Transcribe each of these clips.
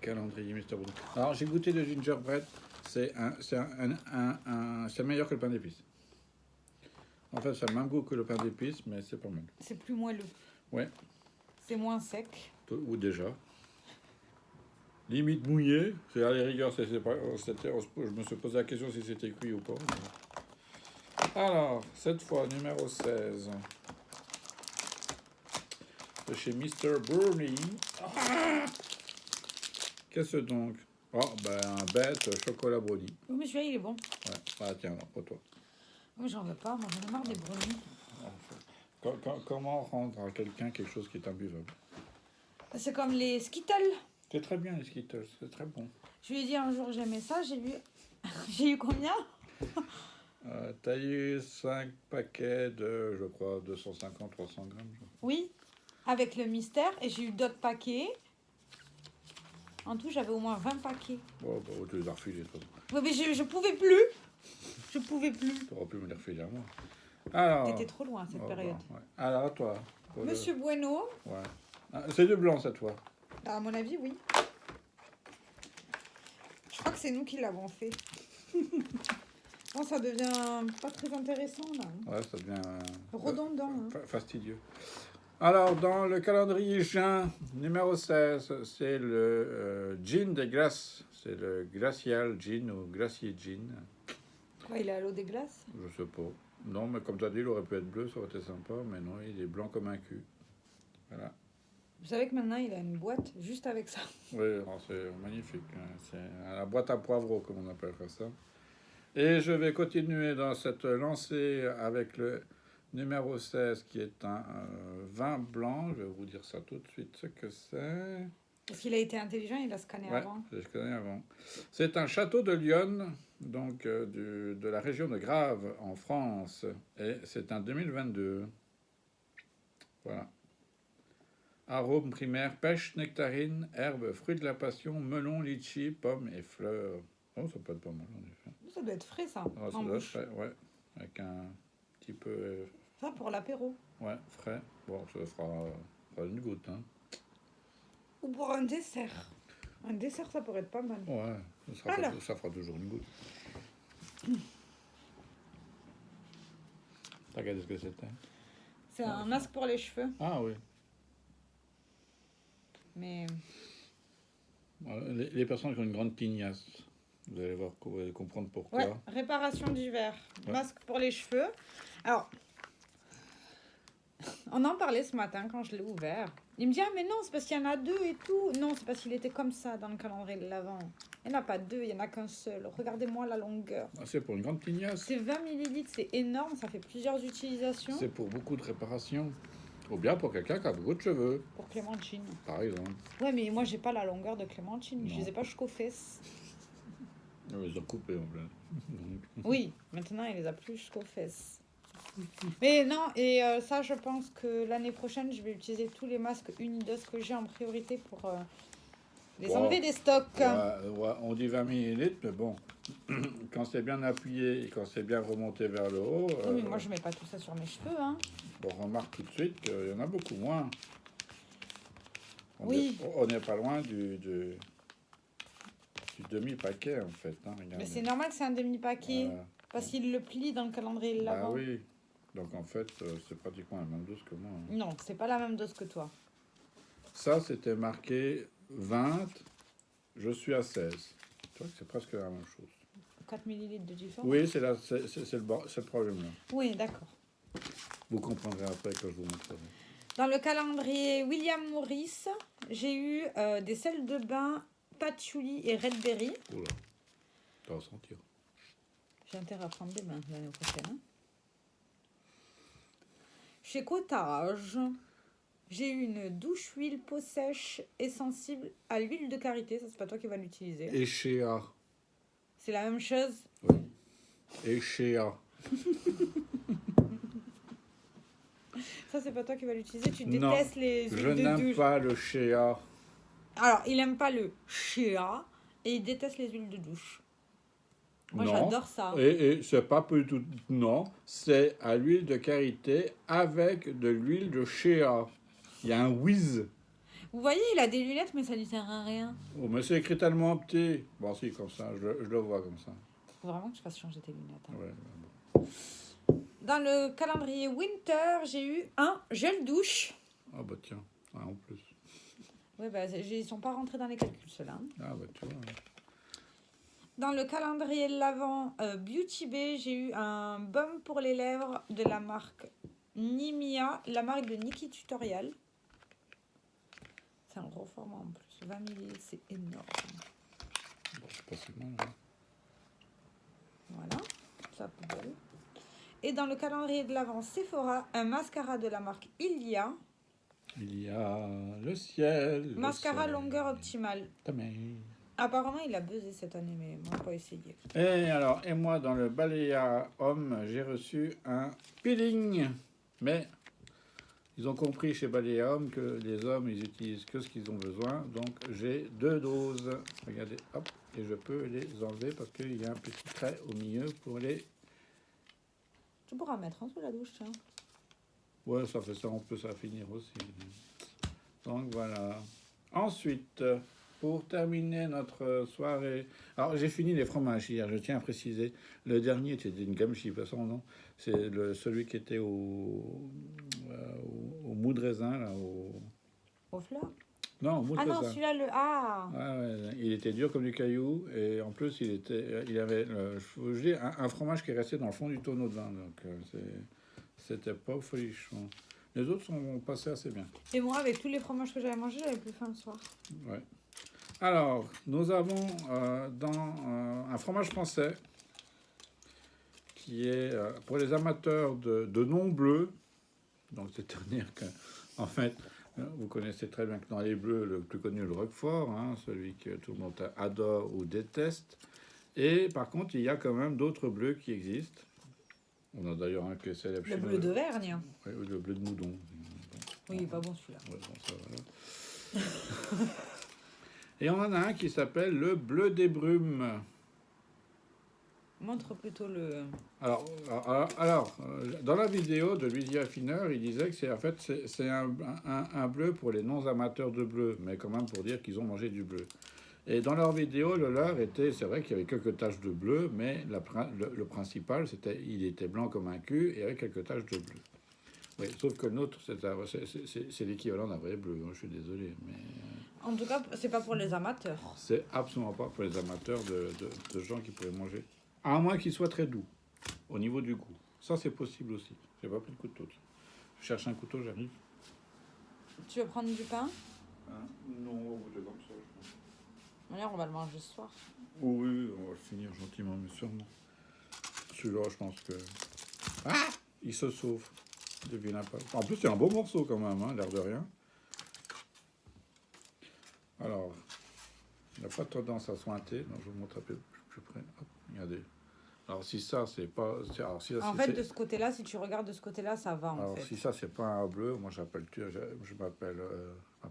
calendrier Mr. Bruno. Alors, j'ai goûté le gingerbread. C'est meilleur que le pain d'épices. En fait, ça a le même goût que le pain d'épices, mais c'est pas mal. C'est plus moelleux. Ouais. C'est moins sec. Ou déjà. Limite mouillé. C'est à la rigueur, je me suis posé la question si c'était cuit ou pas. Alors, cette fois, numéro 16. De chez Mr. Brownie. Ah, qu'est-ce donc? Oh, ben, un bête chocolat brownie. Oui, mais celui-là, il est bon. Ouais. Ah, tiens, alors, pour toi. Oui, j'en veux pas. Moi, j'en ai marre des brownies. Comment rendre à quelqu'un quelque chose qui est imbuvable? C'est comme les Skittles. C'est très bien, les Skittles. C'est très bon. Je lui ai dit un jour, j'aimais ça. J'ai eu... j'ai eu combien? T'as eu 5 paquets de, je crois, 250-300 grammes. Oui, avec le mystère. Et j'ai eu d'autres paquets. En tout, j'avais au moins 20 paquets. Oh, bah, tu les as refilés, toi. Oui, mais je pouvais plus. Je pouvais plus. Tu aurais pu me les refiler à moi. Alors, T'étais trop loin cette période. Bah, ouais. Alors, à toi. Monsieur Bueno. Ouais. Ah, c'est du blanc, cette fois. À mon avis, oui. Je crois que c'est nous qui l'avons fait. Bon, ça devient pas très intéressant, là. Ouais, ça devient... redondant. Hein. Fastidieux. Alors, dans le calendrier juin, numéro 16, c'est le gin des glaces. C'est le glacial gin ou glacier gin. Quoi, il est à l'eau des glaces? Je sais pas. Non, mais comme tu as dit, il aurait pu être bleu, ça aurait été sympa. Mais non, il est blanc comme un cul. Voilà. Vous savez que maintenant, il a une boîte juste avec ça. Oui, c'est magnifique. Hein. C'est la boîte à poivreaux, comme on appellerait ça. Et je vais continuer dans cette lancée avec le numéro 16, qui est un vin blanc. Je vais vous dire ça tout de suite, ce que c'est. Parce qu'il a été intelligent, il a scanné avant. Oui, j'ai scanné avant. C'est un château de Lyon, donc de la région de Grave, en France. Et c'est un 2022. Voilà. Arômes primaires, pêche, nectarine, herbes, fruits de la passion, melon, litchi, pommes et fleurs. Oh, ça peut être pas mal, en effet. Ça doit être frais, ça. Ah, ça doit être frais, ouais. Avec un petit peu... Ça, pour l'apéro. Ouais, frais. Bon, ça fera une goutte, hein. Ou pour un dessert. Un dessert, ça pourrait être pas mal. Ouais, ça fera toujours une goutte. T'as regardé ce que c'était? C'est un masque pour les cheveux. Ah oui. Mais... Les personnes qui ont une grande tignasse, vous allez voir, vous allez comprendre pourquoi. Ouais, réparation d'hiver. Ouais. Masque pour les cheveux. Alors, on en parlait ce matin quand je l'ai ouvert. Il me dit, ah mais non, c'est parce qu'il y en a 2 et tout. Non, c'est parce qu'il était comme ça dans le calendrier de l'Avent. Il n'y en a pas 2, il n'y en a qu'un seul. Regardez-moi la longueur. Ah, c'est pour une grande tignasse. C'est 20 millilitres, c'est énorme, ça fait plusieurs utilisations. C'est pour beaucoup de réparations. Ou bien pour quelqu'un qui a beaucoup de cheveux, Pour Clémentine. par exemple. Ouais, mais moi, j'ai pas la longueur de Clémentine. Non. Je les ai pas jusqu'aux fesses. Ils ont coupé en plein. Oui, maintenant, il les a plus jusqu'aux fesses. Mais non, et ça, je pense que l'année prochaine, je vais utiliser tous les masques Unidos que j'ai en priorité pour les enlever des stocks. Ouais, on dit 20 millilitres, mais bon, quand c'est bien appuyé et quand c'est bien remonté vers le haut... Oui, mais moi, je mets pas tout ça sur mes cheveux. Hein. On remarque tout de suite qu'il y en a beaucoup moins. Oui. On n'est pas loin du demi-paquet, en fait. Hein, Mais c'est normal que c'est un demi-paquet, parce qu'il le plie dans le calendrier de l'Avent. Ah oui, donc en fait, c'est pratiquement la même dose que moi. Hein. Non, c'est pas la même dose que toi. Ça, c'était marqué 20, je suis à 16. Tu vois que c'est presque la même chose. 4 millilitres de différence. Oui, c'est le problème-là. Oui, d'accord. Vous comprendrez après quand je vous montrerai. Dans le calendrier William Morris, j'ai eu des sels de bain patchouli et red berry. Oula, tu vas sentir. J'ai intérêt à prendre des bains l'année prochaine. Hein. Chez Cottage, j'ai eu une douche huile peau sèche et sensible à l'huile de karité. Ça, c'est pas toi qui vas l'utiliser. Et Shea. C'est la même chose. Oui. Et Shea. Ça, c'est pas toi qui vas l'utiliser. Tu détestes les huiles de douche. Je n'aime pas le Shea. Alors, il aime pas le Shea et il déteste les huiles de douche. Moi, j'adore ça. Et c'est pas peu tout. Non, c'est à l'huile de karité avec de l'huile de Shea. Il y a un whiz. Vous voyez, il a des lunettes, mais ça lui sert à rien. Oh, mais c'est écrit tellement petit. Bon, si, comme ça, je le vois comme ça. Faut vraiment que je fasse changer tes lunettes. Hein. Ouais, bon. Dans le calendrier Winter, j'ai eu un gel douche. Ah, bah tiens, ah, en plus. Ouais, bah, ils sont pas rentrés dans les calculs, ceux-là. Ah, bah tu vois. Dans le calendrier de l'Avent Beauty Bay, j'ai eu un baume pour les lèvres de la marque Nimia, la marque de Nikki Tutorial. C'est un gros format en plus, 20 ml, c'est énorme. Bon, c'est pas si mal. Hein. Voilà, ça poubelle. Et dans le calendrier de l'Avent Sephora, un mascara de la marque Ilia. Il y a le ciel. Mascara le ciel. longueur optimale. Tamé. Apparemment, il a buzzé cette année, mais moi, pas essayé. Et moi, dans le Balea Homme, j'ai reçu un peeling. Mais ils ont compris chez Balea Homme que les hommes, ils utilisent que ce qu'ils ont besoin. Donc, j'ai 2 doses. Regardez, hop, et je peux les enlever parce qu'il y a un petit trait au milieu pour les... Tu pourras mettre en dessous la douche, tiens. Ouais, ça fait ça, on peut ça finir aussi. Donc, voilà. Ensuite... Pour terminer notre soirée... Alors, j'ai fini les fromages hier, je tiens à préciser. Le dernier était une gamme de toute façon, non? C'est celui qui était au mou de raisin, là. Aux fleurs? Non, au mou de Ah non, raisin. celui-là, le... Ah Ouais, il était dur comme du caillou, et en plus, il avait, je dis, un fromage qui est resté dans le fond du tonneau de vin. Donc, c'était pas folichon. Les autres sont passés assez bien. Et moi, avec tous les fromages que j'avais mangés, j'avais plus faim le soir. Ouais. Alors, nous avons un fromage français qui est pour les amateurs de noms bleus. Donc, c'est-à-dire que, en fait, vous connaissez très bien que dans les bleus, le plus connu, le Roquefort, hein, celui que tout le monde adore ou déteste. Et par contre, il y a quand même d'autres bleus qui existent. On a d'ailleurs un qui est célèbre Le chez bleu nous. d'Auvergne. Oui, le bleu de Moudon. Oui, il est pas bon celui-là. Ouais, bon, ça, voilà. Et on en a un qui s'appelle le bleu des brumes. Montre plutôt le... Alors, dans la vidéo de Louis Affineur, il disait que c'est un bleu pour les non-amateurs de bleu, mais quand même pour dire qu'ils ont mangé du bleu. Et dans leur vidéo, le leur était, c'est vrai qu'il y avait quelques taches de bleu, mais le principal, il était blanc comme un cul et avec quelques taches de bleu. Oui, sauf que le nôtre, c'est l'équivalent d'un vrai bleu, hein, je suis désolé, mais... En tout cas, c'est pas pour les amateurs. C'est absolument pas pour les amateurs de gens qui pourraient manger. À moins qu'il soit très doux, au niveau du goût. Ça, c'est possible aussi. J'ai pas pris de couteau. Je cherche un couteau, j'arrive. Tu veux prendre du pain? Non, on va comme ça, je pense. D'ailleurs, on va le manger ce soir. Oui, on va le finir gentiment, mais sûrement. Celui-là, je pense que... Ah! Il se sauve. Devine pas. En plus, c'est un beau morceau quand même, hein, l'air de rien. Alors, il n'a pas tendance à sointer. Donc, je vous montre un peu plus près. Hop, regardez. Alors, si ça, c'est pas... Alors, si ça, En fait, de ce côté-là, si tu regardes de ce côté-là, ça va, alors, en fait. si ça, c'est pas un bleu, moi, je m'appelle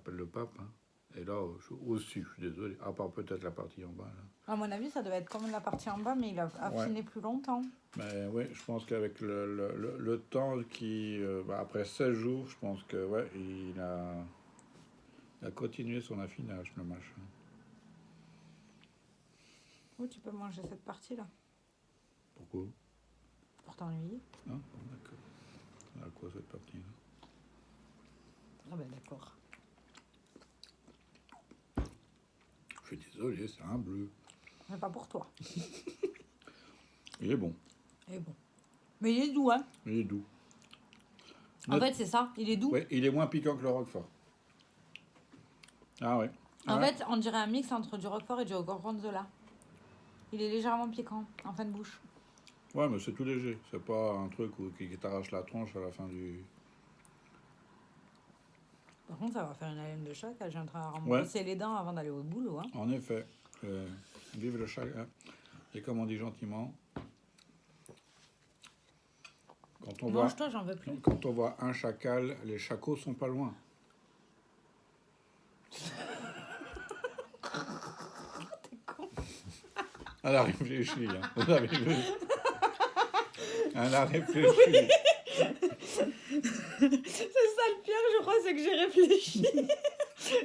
le pape. Hein. Et là, au-dessus, je suis désolé. À part peut-être la partie en bas, là. À mon avis, ça devait être comme la partie en bas, mais il a affiné plus longtemps. Mais oui, je pense qu'avec le temps qui... après 16 jours, je pense que, ouais, il a continué son affinage, le machin. Oui, tu peux manger cette partie-là. Pourquoi? Pour t'ennuyer. Ah, d'accord. À quoi cette partie-là? Ah ben d'accord. Je suis désolé, c'est un bleu. C'est pas pour toi. Il est bon. Il est bon. Mais il est doux, hein. Il est doux. En fait, c'est ça. Il est doux. Oui, il est moins piquant que le Roquefort. Ah ouais. En fait, on dirait un mix entre du Roquefort et du Gorgonzola. Il est légèrement piquant en fin de bouche. Ouais, mais c'est tout léger. C'est pas un truc qui t'arrache la tronche à la fin du... Par contre, ça va faire une haleine de chat. Là, j'ai en train de brosser les dents avant d'aller au boulot. Hein. En effet. Vive le chat. Hein. Et comme on dit gentiment... Mange-toi, j'en veux plus. Quand on voit un chacal, les chacos sont pas loin. T'es con. Elle a réfléchi. Hein. Vous avez vu. Elle a réfléchi. C'est ça le pire, je crois, c'est que j'ai réfléchi.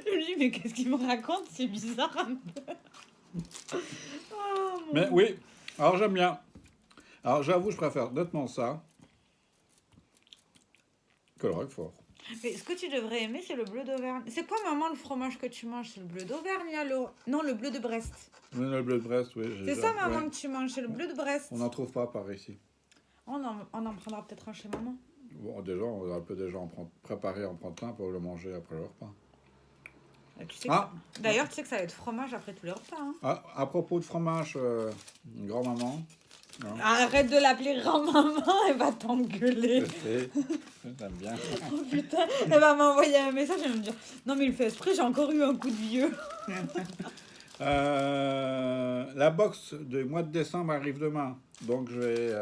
Je me dis, mais qu'est-ce qu'il me raconte? C'est bizarre un peu. Oh, mon Mais oui, alors j'aime bien. Alors j'avoue, je préfère nettement ça que le Roquefort. Mais ce que tu devrais aimer, c'est le bleu d'Auvergne. C'est quoi, maman, le fromage que tu manges? C'est le bleu d'Auvergne, là, non, le bleu de Brest. Oui, le bleu de Brest, oui. C'est ça, maman, ouais. que tu manges, c'est le bleu de Brest. On n'en trouve pas par ici. On en prendra peut-être un chez maman. Bon, déjà, on peut déjà préparer, en prendre plein pour le manger après le repas. Tu sais que d'ailleurs, tu sais que ça va être fromage après tous les repas. Hein. À propos de fromage, grand-maman. Arrête de l'appeler grand-maman, elle va t'engueuler. J'aime bien. Oh putain, elle va m'envoyer un message et elle va me dire non, mais il fait esprit, j'ai encore eu un coup de vieux. La box du mois de décembre arrive demain. Donc je vais.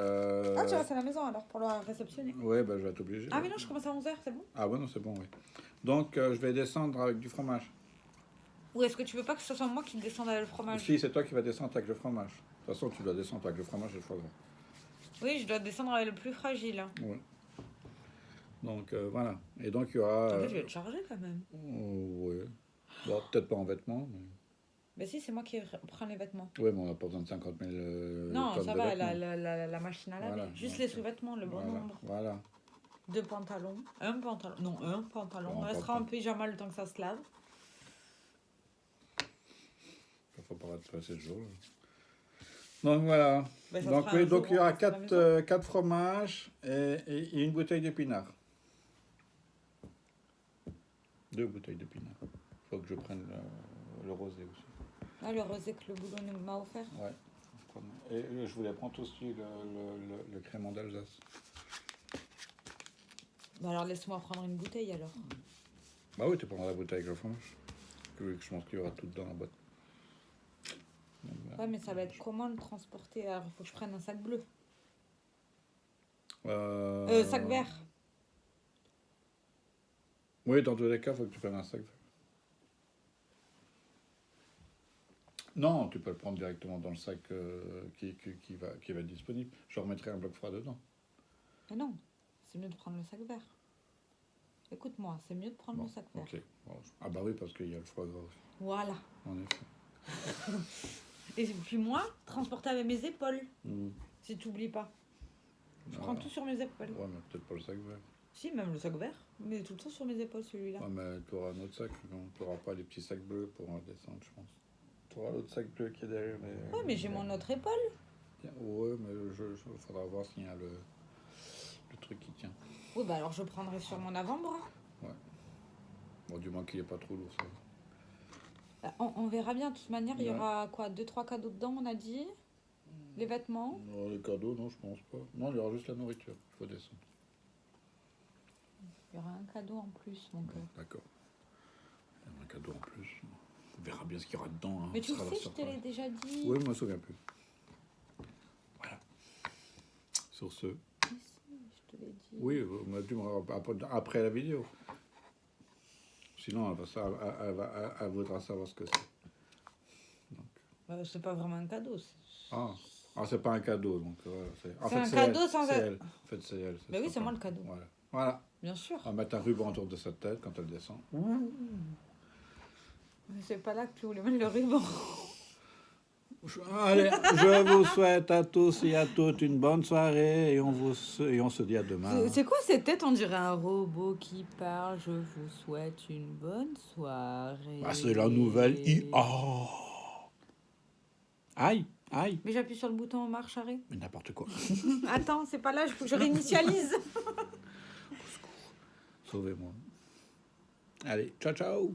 Ah, tu restes à la maison alors pour le réceptionner. Oui, ben, je vais être obligé. Ah, mais non, je commence à 11h, c'est bon? Ah, ouais, non, c'est bon, oui. Donc je vais descendre avec du fromage. Ou est-ce que tu veux pas que ce soit moi qui descende avec le fromage? Si, c'est toi qui vas descendre avec le fromage. De toute façon, tu dois descendre avec le fromage et le foie gras. Oui, je dois descendre avec le plus fragile. Hein. Oui. Donc voilà. Et donc il y aura. En fait, je vais te charger quand même. Oui. Bon, peut-être pas en vêtements. Mais... Ben si, c'est moi qui prends les vêtements. Oui, mais on n'a pas besoin de 50 000 non, tonnes ça de va, vêtements. la machine à laver. Voilà, Juste donc, les sous-vêtements, le bon nombre. Voilà. 2 pantalons. Un pantalon. Non, un pantalon. Bon, On restera en pyjama le temps que ça se lave. Il faut pas être passer le jour. Là. Donc voilà. Ben, Donc oui, donc il y aura 4 fromages et une bouteille d'épinards. 2 bouteilles d'épinards. Il faut que je prenne le rosé aussi. Ah, le rosé que le boulot m'a offert. Ouais. Et je voulais prendre aussi le crémant d'Alsace. Bah alors laisse-moi prendre une bouteille alors. Bah oui, tu prendras la bouteille avec le fromage. Je pense qu'il y aura tout dans la boîte. Ouais, mais ça va être comment le transporter? Alors il faut que je prenne un sac bleu. Sac vert. Oui, dans tous les cas, il faut que tu prennes un sac vert. Non, tu peux le prendre directement dans le sac qui va être disponible. Je remettrai un bloc froid dedans. Mais non, c'est mieux de prendre le sac vert. Écoute-moi, c'est mieux de prendre le sac vert. Ok. Bon. Ah bah oui, parce qu'il y a le foie gras aussi. Voilà. En effet. Et puis moi, transporter avec mes épaules. Mmh. Si tu n'oublies pas. Je prends tout sur mes épaules. Ouais, mais peut-être pas le sac vert. Si, même le sac vert. Mais tout le temps sur mes épaules, celui-là. Ouais, mais tu auras un autre sac. Tu n'auras pas les petits sacs bleus pour descendre, je pense. Tu auras l'autre sac bleu qui est derrière. Ouais, mais j'ai mon autre épaule. Ouais, mais il faudra voir s'il y a le truc qui tient. Oui, bah alors je prendrai sur mon avant-bras. Ouais. Bon, du moins qu'il n'y ait pas trop lourd, ça. On verra bien. De toute manière, il y aura quoi, 2-3 cadeaux dedans, on a dit. Les vêtements. Non, les cadeaux, non, je pense pas. Non, il y aura juste la nourriture. Il faut descendre. Il y aura un cadeau en plus. Donc, D'accord. Il y aura un cadeau en plus. On verra bien ce qu'il y aura dedans. Hein. Mais tu le sais, je te l'ai déjà dit. Oui, je ne me souviens plus. Voilà. Sur ce. Je te l'ai dit. Oui, on a dû me rappeler après la vidéo. Sinon, elle voudra savoir ce que c'est. C'est pas vraiment un cadeau. C'est pas un cadeau. Donc, c'est un cadeau sans elle. En fait, c'est elle. Mais oui, c'est moi le cadeau. Voilà. Bien sûr. On va mettre un ruban autour de sa tête quand elle descend. C'est pas là que tu voulais mettre le ruban. Allez, je vous souhaite à tous et à toutes une bonne soirée et on se dit à demain. C'est quoi cette tête? On dirait un robot qui parle. Je vous souhaite une bonne soirée. C'est la nouvelle IA. Aïe. Mais j'appuie sur le bouton en marche arrêt. Mais n'importe quoi. Attends, c'est pas là, je réinitialise. Sauvez-moi. Allez, ciao.